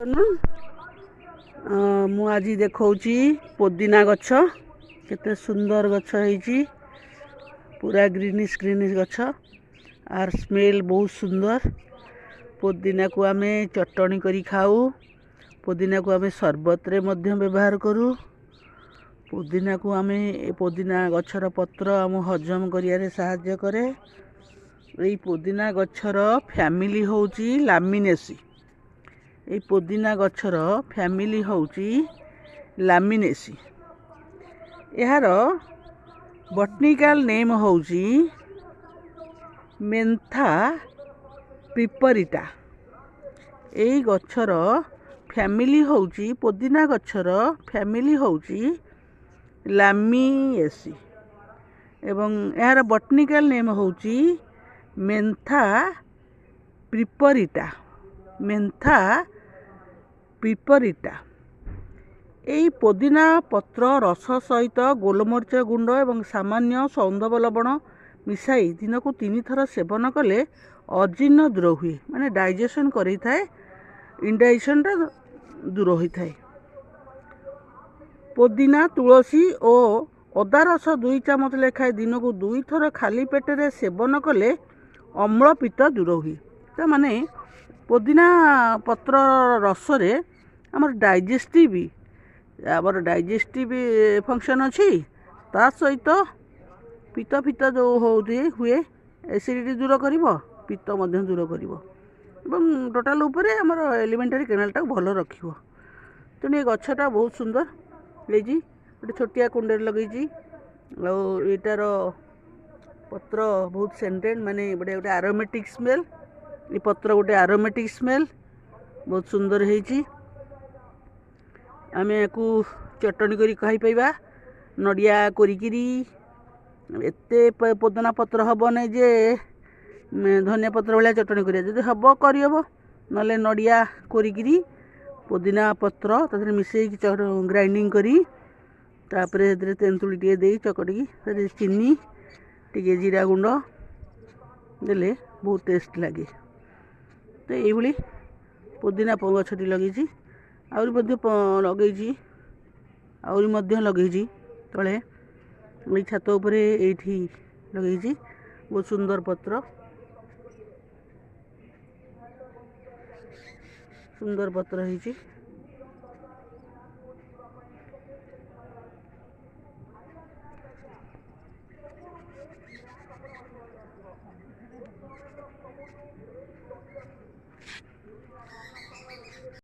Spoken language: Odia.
ମୁଁ ଆଜି ଦେଖାଉଛି ପୋଦିନା ଗଛ। କେତେ ସୁନ୍ଦର ଗଛ ହେଇଛି, ପୁରା ଗ୍ରୀନିଶ ଗ୍ରୀନିଶ ଗଛ। ଆର ସ୍ମେଲ ବହୁତ ସୁନ୍ଦର। ପୋଦିନାକୁ ଆମେ ଚଟଣି କରି ଖାଉ, ପୋଦିନାକୁ ଆମେ ସରବତରେ ମଧ୍ୟ ବ୍ୟବହାର କରୁ। ପୋଦିନା ଗଛର ପତ୍ର ଆମ ହଜମ କରିବାରେ ସାହାଯ୍ୟ କରେ। ଏଇ ପୋଦିନା ଗଛର ଫ୍ୟାମିଲି ହେଉଛି ଲାମିନେସି। এই ପୋଦିନା ଗଛର ଫ୍ୟାମିଲି ହେଉଛି ଲାମିନେସି। ଏହାର ବଟନିକାଲ ନେମ୍ ହେଉଛି ମେନ୍ଥା ପିପରିଟା। ଏଇ ଗଛର ଫ୍ୟାମିଲି ହେଉଛି, ପୋଦିନା ଗଛର ଫ୍ୟାମିଲି ହେଉଛି ଲାମିଏସି ଏବଂ ଏହାର ବଟନିକାଲ ନେମ୍ ହେଉଛି ମେନ୍ଥା ପିପରିଟା। ମେନ୍ଥା ପିପରିଟା। ଏହି ପୋଦିନା ପତ୍ର ରସ ସହିତ ଗୋଲମରିଚ ଗୁଣ୍ଡ ଏବଂ ସାମାନ୍ୟ ସୌନ୍ଦବ ଲବଣ ମିଶାଇ ଦିନକୁ 3 ଥର ସେବନ କଲେ ଅଜୀର୍ଣ୍ଣ ଦୂର ହୁଏ, ମାନେ ଡାଇଜେସନ୍ କରିଥାଏ, ଇନଡାଇଜେସନଟା ଦୂର ହୋଇଥାଏ। ପୋଦିନା, ତୁଳସୀ ଓ ଅଦା ରସ 2 ଚାମଚ ଲେଖାଏଁ ଦିନକୁ 2 ଥର ଖାଲି ପେଟରେ ସେବନ କଲେ ଅମ୍ଳ ପିତ୍ତ ଦୂର ହୁଏ। ମାନେ ପୋଦିନା ପତ୍ର ରସରେ ଆମର ଡାଇଜେଷ୍ଟିଭ୍ ଫଙ୍କସନ୍ ଅଛି। ତା ସହିତ ପିତ୍ତ ଯେଉଁ ହୁଏ, ଏସିଡ଼ିଟି ଦୂର କରିବ, ପିତ୍ତ ମଧ୍ୟ ଦୂର କରିବ ଏବଂ ଟୋଟାଲ ଉପରେ ଆମର ଏଲିମେଣ୍ଟାରୀ କେନାଲଟାକୁ ଭଲ ରଖିବ। ତେଣୁ ଏ ଗଛଟା ବହୁତ ସୁନ୍ଦର ହେଇଛି। ଗୋଟେ ଛୋଟିଆ କୁଣ୍ଡରେ ଲଗେଇଛି। ଆଉ ଏଇଟାର ପତ୍ର ବହୁତ ସେଣ୍ଟେଡ୍, ମାନେ ଗୋଟେ ଆରୋମେଟିକ୍ ସ୍ମେଲ୍। ଏ ପତ୍ର ଗୋଟେ ଆରୋମେଟିକ୍ ସ୍ମେଲ୍, ବହୁତ ସୁନ୍ଦର ହେଇଛି। ଆମେ ୟାକୁ ଚଟଣି କରି ଖାଇପାରିବା, ନଡ଼ିଆ କୋରିକିରି। ଏତେ ପୋଦିନା ପତ୍ର ହେବ ନାହିଁ ଯେ ଧନିଆ ପତ୍ର ଭଳିଆ ଚଟଣି କରିବା, ଯଦି ହେବ କରିହେବ, ନହେଲେ ନଡ଼ିଆ କୋରିକିରି ପୋଦିନା ପତ୍ର ତା ଦେହରେ ମିଶାଇକି ଗ୍ରାଇଣ୍ଡିଙ୍ଗ କରି, ତାପରେ ସେଥିରେ ତେନ୍ତୁଳି ଟିକେ ଦେଇ ଚକଟିକି, ସେଥିରେ ଚିନି ଟିକେ, ଜିରା ଗୁଣ୍ଡ ଦେଲେ ବହୁତ ଟେଷ୍ଟ ଲାଗେ। ତ ଏଇଭଳି ପୋଦିନା ଗଛଟି ଲଗେଇଛି। ଆହୁରି ମଧ୍ୟ ଲଗେଇଛି ତଳେ, ଏଇ ଛାତ ଉପରେ ଏଇଠି ଲଗେଇଛି। ବହୁତ ସୁନ୍ଦର ପତ୍ର, ସୁନ୍ଦର ପତ୍ର ହେଇଛି।